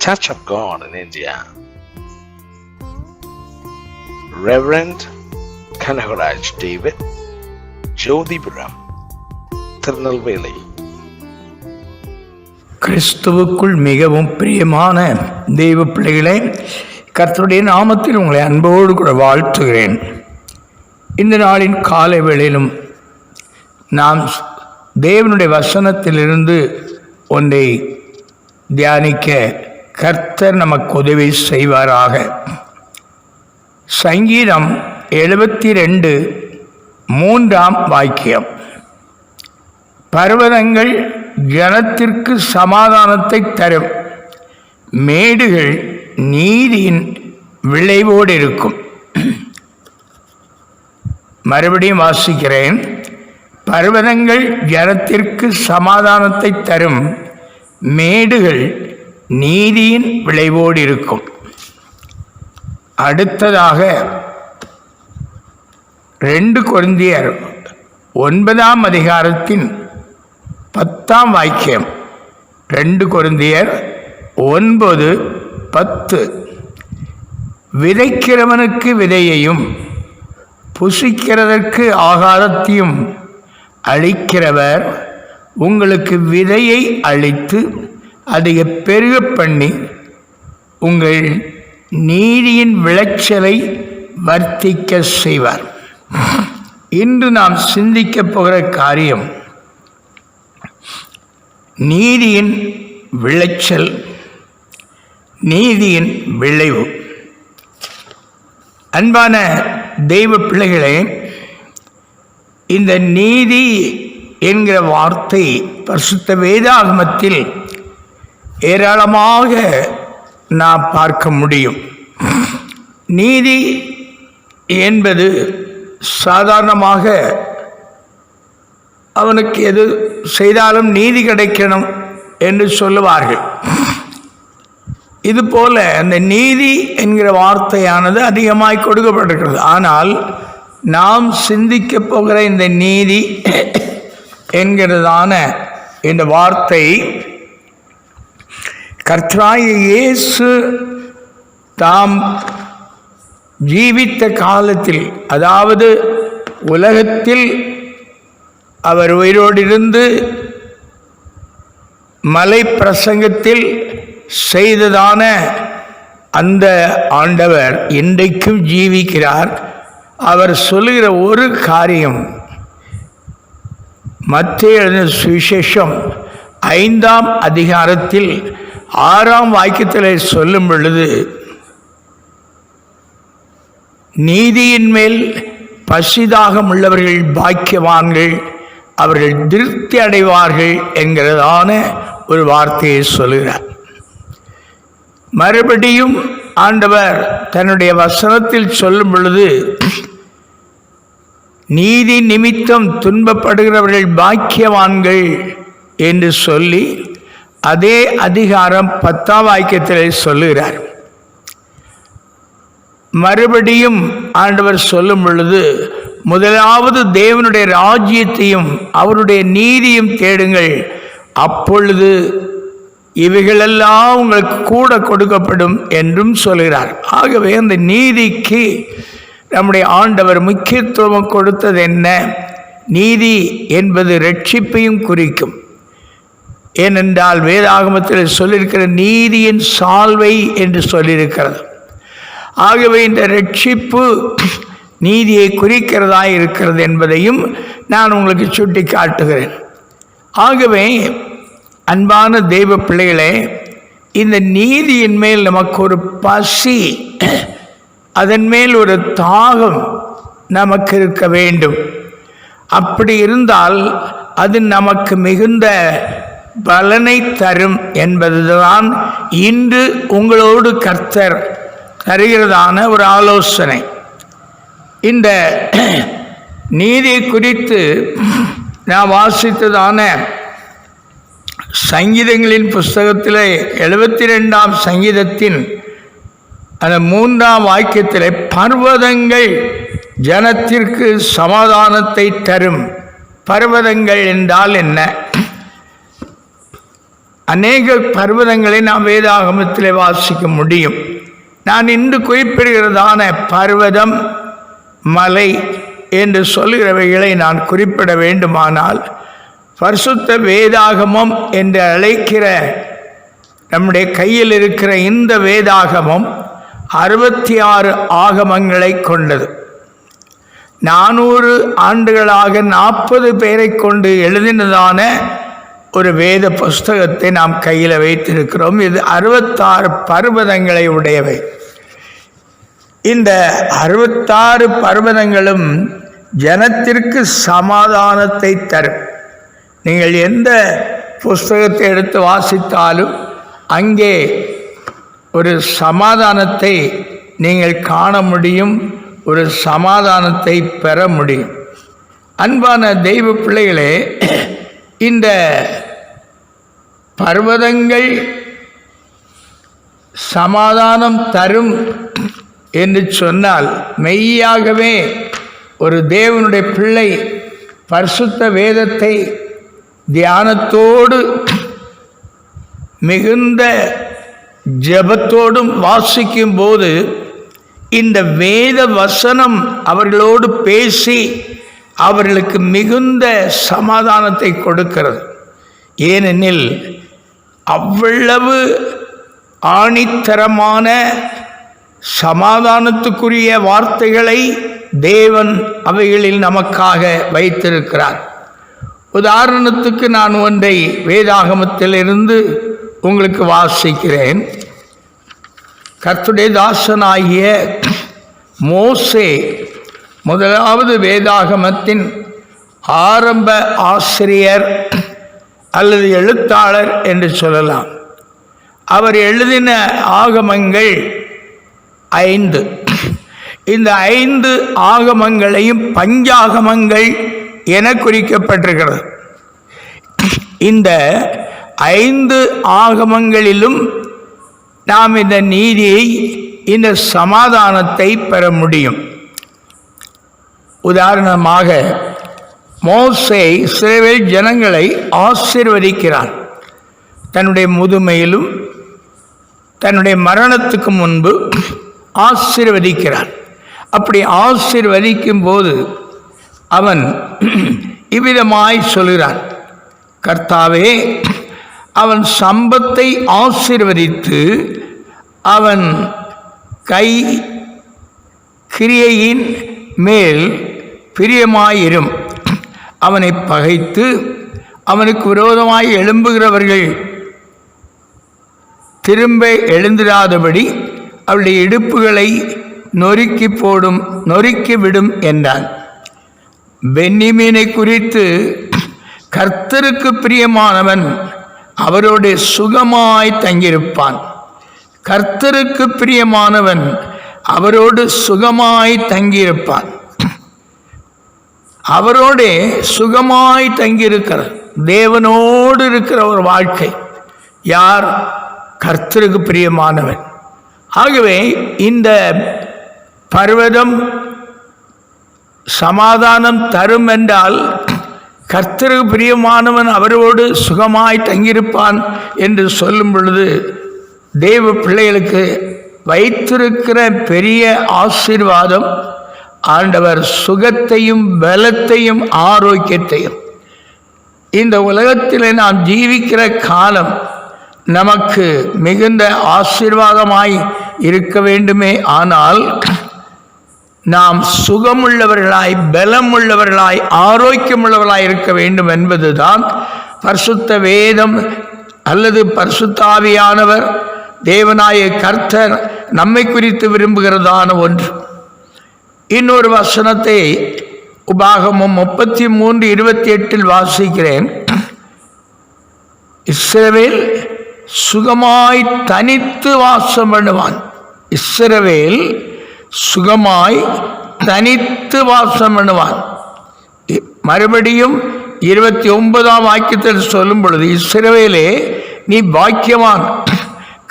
Church of God in India, Reverend Kanagaraj David, Jodhipuram, Tirunelveli. கிறிஸ்துவுக்குள் மிகவும் பிரியமான தெய்வ பிள்ளைகளே, கர்த்தருடைய நாமத்தில் உங்களை அன்போடு கூட வாழ்த்துகிறேன். இந்த நாளின் காலை வேளையிலும் நாம் தேவனுடைய வசனத்திலிருந்து ஒன்றை தியானிக்க கர்த்தர் நமக்கு உதவி செய்வாராக. சங்கீதம் 72 3ஆம் வாக்கியம். பர்வதங்கள் ஜனத்திற்கு சமாதானத்தை தரும், மேடுகள் நீதியின் விளைவோடு இருக்கும். மறுபடியும் வாசிக்கிறேன். பர்வதங்கள் ஜனத்திற்கு சமாதானத்தை தரும், மேடுகள் நீதியின் விளைவோடு இருக்கும். அடுத்ததாக 2 கொரிந்தியர் 9ஆம் அதிகாரத்தின் 10ஆம் வாக்கியம். 2 கொரிந்தியர் 9:10. விதைக்கிறவனுக்கு விதையையும் புசிக்கிறதற்கு ஆகாரத்தையும் அளிக்கிறவர் உங்களுக்கு விதையை அளித்து அதை பெருக பண்ணி உங்கள் நீதியின் விளைச்சலை வர்த்திக்க செய்வார். இன்று நாம் சிந்திக்கப் போகிற காரியம் நீதியின் விளைச்சல், நீதியின் விளைவு. அன்பான தெய்வ பிள்ளைகளே, இந்த நீதி என்கிற வார்த்தை பரிசுத்த வேதாகமத்தில் ஏராளமாக நாம் பார்க்க முடியும். நீதி என்பது சாதாரணமாக அவனுக்கு எது செய்தாலும் நீதி கிடைக்கணும் என்று சொல்லுவார்கள். இதுபோல அந்த நீதி என்கிற வார்த்தையானது அதிகமாய் கொடுக்கப்பட்டிருக்கிறது. ஆனால் நாம் சிந்திக்க போகிற இந்த நீதி என்கிறதான இந்த வார்த்தை கர்த்தராகிய இயேசு தாம் ஜீவித்த காலத்தில், அதாவது உலகத்தில் அவர் உயிரோடு இருந்து மலை பிரசங்கத்தில் செய்ததான அந்த ஆண்டவர் இன்றைக்கும் ஜீவிக்கிறார். அவர் சொல்லுகிற ஒரு காரியம் மத்தேயு எழுதின சுவிசேஷம் 5ஆம் அதிகாரத்தில் 6ஆம் வாக்கியத்தில் சொல்லும் பொழுது, நீதியின் மேல் பசிதாகம் உள்ளவர்கள் பாக்கியவான்கள், அவர்கள் திருப்தி அடைவார்கள் என்கிறதான ஒரு வார்த்தையை சொல்கிறார். மறுபடியும் ஆண்டவர் தன்னுடைய வசனத்தில் சொல்லும் பொழுது, நீதி நிமித்தம் துன்பப்படுகிறவர்கள் பாக்கியவான்கள் என்று சொல்லி அதே அதிகாரம் 10ஆம் வாக்கியத்தில் சொல்லுகிறார். மறுபடியும் ஆண்டவர் சொல்லும் பொழுது, முதலாவது தேவனுடைய ராஜ்யத்தையும் அவருடைய நீதியும் தேடுங்கள், அப்பொழுது இவைகளெல்லாம் உங்களுக்கு கூட கொடுக்கப்படும் என்றும் சொல்கிறார். ஆகவே அந்த நீதிக்கு நம்முடைய ஆண்டவர் முக்கியத்துவம் கொடுத்தது என்ன? நீதி என்பது ரட்சிப்பையும் குறிக்கும். ஏனென்றால் வேதாகமத்தில் சொல்லியிருக்கிற நீதியின் சால்வை என்று சொல்லியிருக்கிறது. ஆகவே இந்த ரட்சிப்பு நீதியை குறிக்கிறதா இருக்கிறது என்பதையும் நான் உங்களுக்கு சுட்டி காட்டுகிறேன். ஆகவே அன்பான தெய்வ பிள்ளைகளே, இந்த நீதியின் மேல் நமக்கு ஒரு பசி, அதன் மேல் ஒரு தாகம் நமக்கு இருக்க வேண்டும். அப்படி இருந்தால் அது நமக்கு மிகுந்த பலனை தரும் என்பதுதான் இன்று உங்களோடு கர்த்தர் தருகிறதான ஒரு ஆலோசனை. இந்த நீதி குறித்து நான் வாசித்ததான சங்கீதங்களின் புஸ்தகத்தில் 72ஆம் சங்கீதத்தின் அந்த 3ஆம் வாக்கியத்தில், பர்வதங்கள் ஜனத்திற்கு சமாதானத்தை தரும். பர்வதங்கள் என்றால் என்ன? அநேக பர்வதங்களை நாம் வேதாகமத்திலே வாசிக்க முடியும். நான் இன்று குறிப்பிடுகிறதான பர்வதம், மலை என்று சொல்கிறவைகளை நான் குறிப்பிட வேண்டுமானால், பரிசுத்த வேதாகமம் என்று அழைக்கிற நம்முடைய கையில் இருக்கிற இந்த வேதாகமம் 66 ஆகமங்களை கொண்டது. 400 ஆண்டுகளாக 40 பேரை கொண்டு எழுதினதான ஒரு வேத புஸ்தகத்தை நாம் கையில் வைத்திருக்கிறோம். இது 66 பர்வதங்களை உடையவை. இந்த 66 பர்வதங்களும் ஜனத்திற்கு சமாதானத்தை தரும். நீங்கள் எந்த புஸ்தகத்தை எடுத்து வாசித்தாலும் அங்கே ஒரு சமாதானத்தை நீங்கள் காண முடியும், ஒரு சமாதானத்தை பெற முடியும். அன்பான தெய்வ பிள்ளைகளே, இந்த பர்வதங்கள் சமாதானம் தரும் என்று சொன்னால், மெய்யாகவே ஒரு தேவனுடைய பிள்ளை பரிசுத்த வேதத்தை தியானத்தோடு மிகுந்த ஜெபத்தோடும் வாசிக்கும் போது இந்த வேத வசனம் அவர்களோடு பேசி அவர்களுக்கு மிகுந்த சமாதானத்தை கொடுக்கிறது. ஏனெனில் அவ்வளவு ஆணித்தரமான சமாதானத்துக்குரிய வார்த்தைகளை தேவன் அவைகளில் நமக்காக வைத்திருக்கிறார். உதாரணத்துக்கு நான் ஒன்றை வேதாகமத்திலிருந்து உங்களுக்கு வாசிக்கிறேன். கர்த்தருடைய தாசனாகிய மோசே முதலாவது வேதாகமத்தின் ஆரம்ப ஆசிரியர் அல்லது எழுத்தாளர் என்று சொல்லலாம். அவர் எழுதின ஆகமங்கள் 5. இந்த 5 ஆகமங்களையும் பஞ்சாகமங்கள் என குறிக்கப்பட்டிருக்கிறது. இந்த 5 ஆகமங்களிலும் நாம் இந்த நீதியை, இந்த சமாதானத்தை பெற முடியும். உதாரணமாக, மோசே இஸ்ரவேல் ஜனங்களை ஆசீர்வதிக்கிறான். தன்னுடைய முதுமையிலும் தன்னுடைய மரணத்துக்கு முன்பு ஆசீர்வதிக்கிறான். அப்படி ஆசீர்வதிக்கும் போது அவன் இவ்விதமாய் சொல்கிறான், கர்த்தாவே, அவன் சம்பத்தை ஆசீர்வதித்து அவன் கை கிரியையின் மேல் பிரியமாயிரும். அவனை பகைத்து அவனுக்கு விரோதமாய் எழும்புகிறவர்கள் திரும்ப எழுந்திராதபடி அவளுடைய இடுப்புகளை நொறுக்கிவிடும் என்றான். பென்னிமீனை குறித்து, கர்த்தருக்கு பிரியமானவன் அவரோடு சுகமாய் தங்கியிருப்பான். கர்த்தருக்கு பிரியமானவன் அவரோடு சுகமாய் தங்கியிருப்பான். அவரோடே சுகமாய் தங்கியிருக்கிறார். தேவனோடு இருக்கிற ஒரு வாழ்க்கை. யார்? கர்த்தருக்கு பிரியமானவன். ஆகவே இந்த பர்வதம் சமாதானம் தரும் என்றால், கர்த்தருக்கு பிரியமானவன் அவரோடு சுகமாய் தங்கியிருப்பான் என்று சொல்லும் பொழுது தேவ பிள்ளைகளுக்கு வைத்திருக்கிற பெரிய ஆசீர்வாதம், ஆண்டவர் சுகத்தையும் பலத்தையும் ஆரோக்கியத்தையும். இந்த உலகத்தில் நாம் ஜீவிக்கிற காலம் நமக்கு மிகுந்த ஆசீர்வாதமாய் இருக்க வேண்டுமே. ஆனால் நாம் சுகமுள்ளவர்களாய், பலம் உள்ளவர்களாய், ஆரோக்கியமுள்ளவர்களாய் இருக்க வேண்டும் என்பதுதான் பரிசுத்த வேதம் அல்லது பரிசுத்த ஆவியானவர், தேவனாய கர்த்தர் நம்மை குறித்து விரும்புகிறதான ஒன்று. இன்னொரு வசனத்தை உபாகமம் 33:28 வாசிக்கிறேன். இஸ்ரவேல் சுகமாய் தனித்து வாசம் பண்ணுவான். இஸ்ரவேல் சுகமாய் தனித்து வாசம் பண்ணுவான். மறுபடியும் 29ஆம் வாக்கியத்தில் சொல்லும் பொழுது, இஸ்ரவேலே, நீ பாக்கியவான்,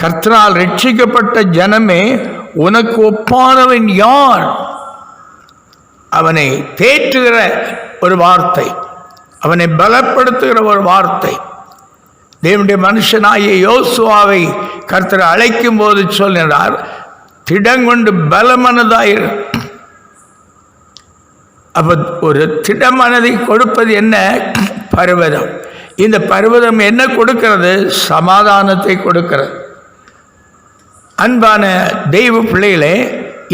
கர்த்தரால் ரட்சிக்கப்பட்ட ஜனமே, உனக்கு ஒப்பானவன் யார்? அவனை தேற்றுகிற ஒரு வார்த்தை, அவனை பலப்படுத்துகிற ஒரு வார்த்தை. தேவனுடைய மனுஷனாகிய யோசுவாவை கர்த்தர் அழைக்கும் போது சொல்கிறார், திடங்கொண்டு பலமனதாயிரு. அப்ப ஒரு திடமனதை கொடுப்பது என்ன? பர்வதம். இந்த பர்வதம் என்ன கொடுக்கிறது? சமாதானத்தை கொடுக்கிறது. அன்பான தெய்வ பிள்ளைகளே,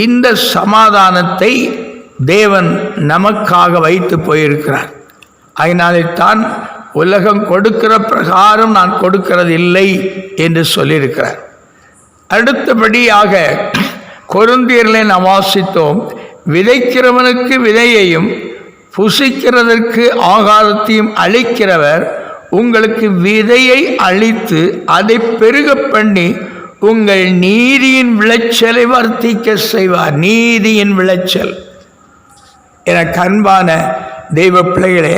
இந்த சமாதானத்தை தேவன் நமக்காக வைத்து போயிருக்கிறார். அதனாலே தான் உலகம் கொடுக்கிற பிரகாரம் நான் கொடுக்கிறது இல்லை என்று சொல்லியிருக்கிறார். அடுத்தபடியாக கொரிந்தியர்களை நாம் வாசித்தோம், விதைக்கிறவனுக்கு விதையையும் புசிக்கிறதற்கு ஆகாரத்தையும் அளிக்கிறவர் உங்களுக்கு விதையை அளித்து அதை பெருக பண்ணி உங்கள் நீதியின் விளைச்சலை வர்த்திக்க செய்வார். நீதியின் விளைச்சல். எனக்கு அன்பான தெய்வ பிள்ளைகளே,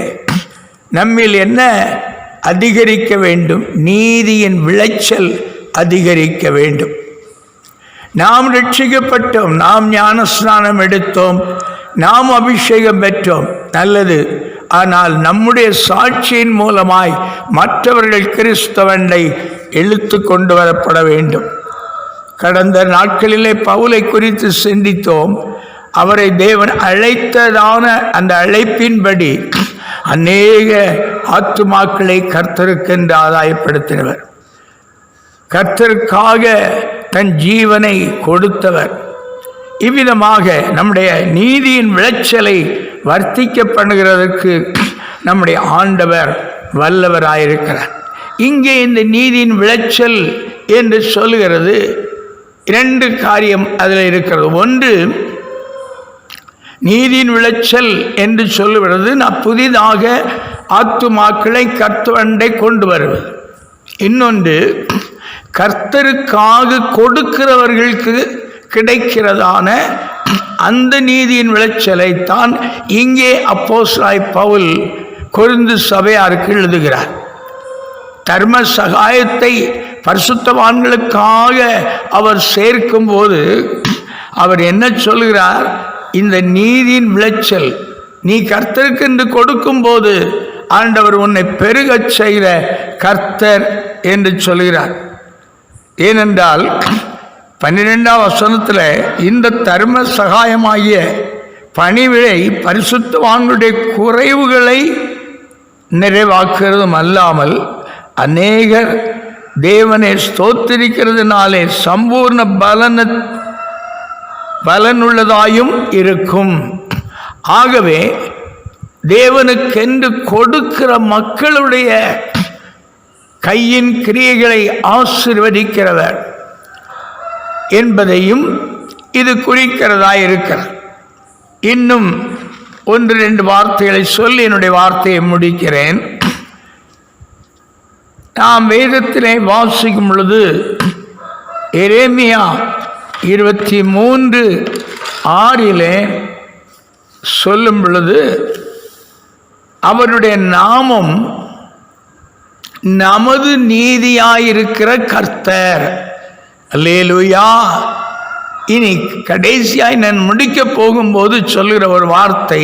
நம்மில் என்ன அதிகரிக்க வேண்டும்? நீதியின் விளைச்சல் அதிகரிக்க வேண்டும். நாம் ரட்சிக்கப்பட்டோம், நாம் ஞானஸ்நானம் எடுத்தோம், நாம் அபிஷேகம் பெற்றோம், நல்லது. ஆனால் நம்முடைய சாட்சியின் மூலமாய் மற்றவர்கள் கிறிஸ்தவனை இழுத்து கொண்டு வரப்பட வேண்டும். கடந்த நாட்களிலே பவுலை குறித்து சிந்தித்தோம். அவரை தேவன் அழைத்ததான அந்த அழைப்பின்படி அநேக ஆத்துமாக்களை கர்த்தருக்கென்று ஆதாயப்படுத்தினவர், கர்த்தருக்காக தன் ஜீவனை கொடுத்தவர். இவ்விதமாக நம்முடைய நீதியின் விளைச்சலை வர்த்திக்க பண்ணுகிறதற்கு நம்முடைய ஆண்டவர் வல்லவராயிருக்கிறார். இங்கே இந்த நீதியின் விளைச்சல் என்று சொல்லுகிறது, இரண்டு காரியம் அதில் இருக்கிறது. ஒன்று, நீதியின் விளைச்சல் என்று சொல்லுகிறது நான் புதிதாக ஆத்துமாக்களை கர்த்தரை கொண்டு வருவது. இன்னொன்று, கர்த்தருக்காக கொடுக்கிறவர்களுக்கு கிடைக்கிறதான அந்த நீதியின் விளைச்சலை தான் இங்கே அப்போஸ்தலனாகிய பவுல் கொரிந்து சபையாருக்கு எழுதுகிறார். தர்ம சகாயத்தை பரிசுத்தவான்களுக்காக அவர் சேர்க்கும் போது அவர் என்ன சொல்கிறார்? இந்த நீதியின் விளைச்சல் நீ கர்த்தருக்கு என்று கொடுக்கும் போது ஆண்டவர் உன்னை பெருகச் செய்கிற கர்த்தர் என்று சொல்கிறார். ஏனென்றால் 12ஆம் வசனத்தில் இந்த தர்ம சகாயமாகிய பணிவிடை பரிசுத்தவான்களுடைய குறைவுகளை நிறைவாக்குறதும் அல்லாமல் அநேகர் தேவனை ஸ்தோத்திரிக்கிறதுனாலே சம்பூர்ண பலனுள்ளதாயும் இருக்கும். ஆகவே தேவனுக்கென்று கொடுக்கிற மக்களுடைய கையின் கிரியைகளை ஆசீர்வதிக்கிறவர் என்பதையும் இது குறிக்கிறதாயிருக்கிறது. இன்னும் 1-2 வார்த்தைகளை சொல்லி என்னுடைய வார்த்தையை முடிக்கிறேன். நாம் வேதத்திலே வாசிக்கும் பொழுது எரேமியா 23:6 சொல்லும் பொழுது அவருடைய நாமம் நமது நீதியாயிருக்கிற கர்த்தர். அல்லேலூயா. இனி கடைசியாய் நான் முடிக்க போகும்போது சொல்லுகிற ஒரு வார்த்தை,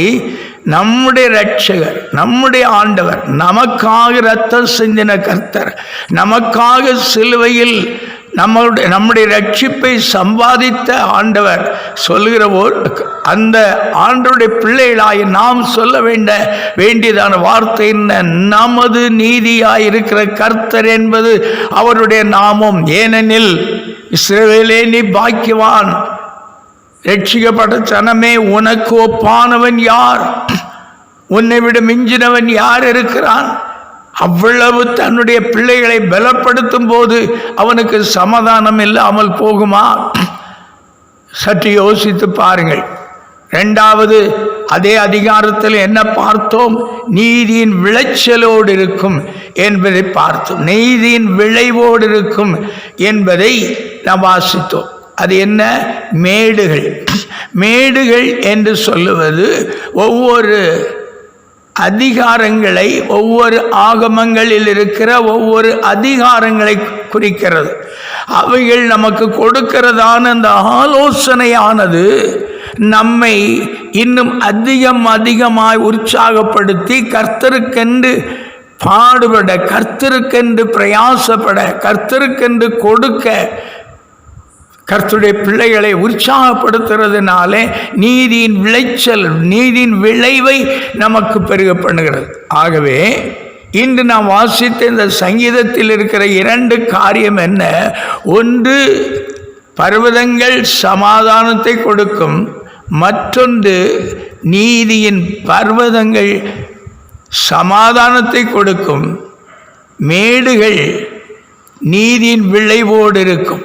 நம்முடைய இரட்சகர், நம்முடைய ஆண்டவர், நமக்காக இரத்தம் சிந்தின கர்த்தர், நமக்காக சிலுவையில் நம்முடைய ரட்சிப்பை சம்பாதித்த ஆண்டவர் சொல்லுகிற அந்த ஆண்டவருடைய பிள்ளைகளாய் நாம் சொல்ல வேண்டியதான வார்த்தை என்ன? நமது நீதியாயிருக்கிற கர்த்தர் என்பது அவருடைய நாமம். ஏனெனில் இஸ்ரவேலே நீ பாக்கியவான், ரட்சிக்கப்பட்ட ஜனமே உனக்கு ஒப்பானவன் யார்? உன்னை விட மிஞ்சினவன் யார் இருக்கிறான்? அவ்வளவு தன்னுடைய பிள்ளைகளை பலப்படுத்தும் போது அவனுக்கு சமாதானம் இல்லாமல் போகுமா? சற்று யோசித்து பாருங்கள். 2வது அதே அதிகாரத்தில் என்ன பார்த்தோம்? நீதியின் விளைச்சலோடு இருக்கும் என்பதை பார்த்தோம். நீதியின் விளைவோடு இருக்கும் என்பதை நாம் வாசித்தோம். அது என்ன? மேடுகள். மேடுகள் என்று சொல்லுவது ஒவ்வொரு அதிகாரங்களை, ஒவ்வொரு ஆகமங்களில் இருக்கிற ஒவ்வொரு அதிகாரங்களை குறிக்கிறது. அவைகள் நமக்கு கொடுக்கிறதான அந்த ஆலோசனையானது நம்மை இன்னும் அதிகமாய் உற்சாகப்படுத்தி கர்த்தருக்கென்று பாடுபட, கர்த்தருக்கென்று பிரயாசப்பட, கர்த்தருக்கென்று கொடுக்க, கர்த்தருடைய பிள்ளைகளை உற்சாகப்படுத்துறதுனாலே நீதியின் விளைச்சல், நீதியின் விளைவை நமக்கு பெருக பண்ணுகிறது. ஆகவே இன்று நாம் வாசித்த இந்த சங்கீதத்தில் இருக்கிற 2 காரியம் என்ன? ஒன்று, பர்வதங்கள் சமாதானத்தை கொடுக்கும். மற்றொன்று, நீதியின் பர்வதங்கள் சமாதானத்தை கொடுக்கும், மேடுகள் நீதியின் விளைவோடு இருக்கும்.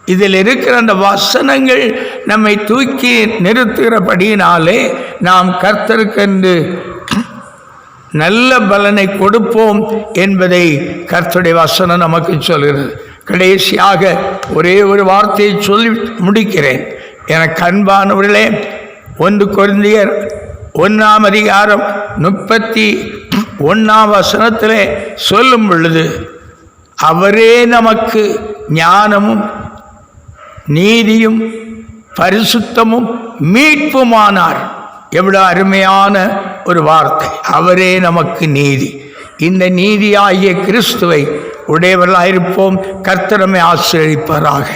இதில் இருக்கிற அந்த வசனங்கள் நம்மை தூக்கி நிறுத்துகிறபடியினாலே நாம் கர்த்தருக்கென்று நல்ல பலனை கொடுப்போம் என்பதை கர்த்தருடைய வசனம் நமக்கு சொல்கிறது. கடைசியாக ஒரே ஒரு வார்த்தையை சொல்லி முடிக்கிறேன். எனக்கு அன்பானவர்களே, 1 கொரிந்தியர் 1:31 சொல்லும் பொழுது, அவரே நமக்கு ஞானமும் நீதியும் பரிசுத்தமும் மீட்புமானார். எவ்வளவு அருமையான ஒரு வார்த்தை! அவரே நமக்கு நீதி. இந்த நீதியாகிய கிறிஸ்துவை உடையவர்களாயிருப்போம். கர்த்தர் நம்மை ஆசீர்வதிப்பாராக.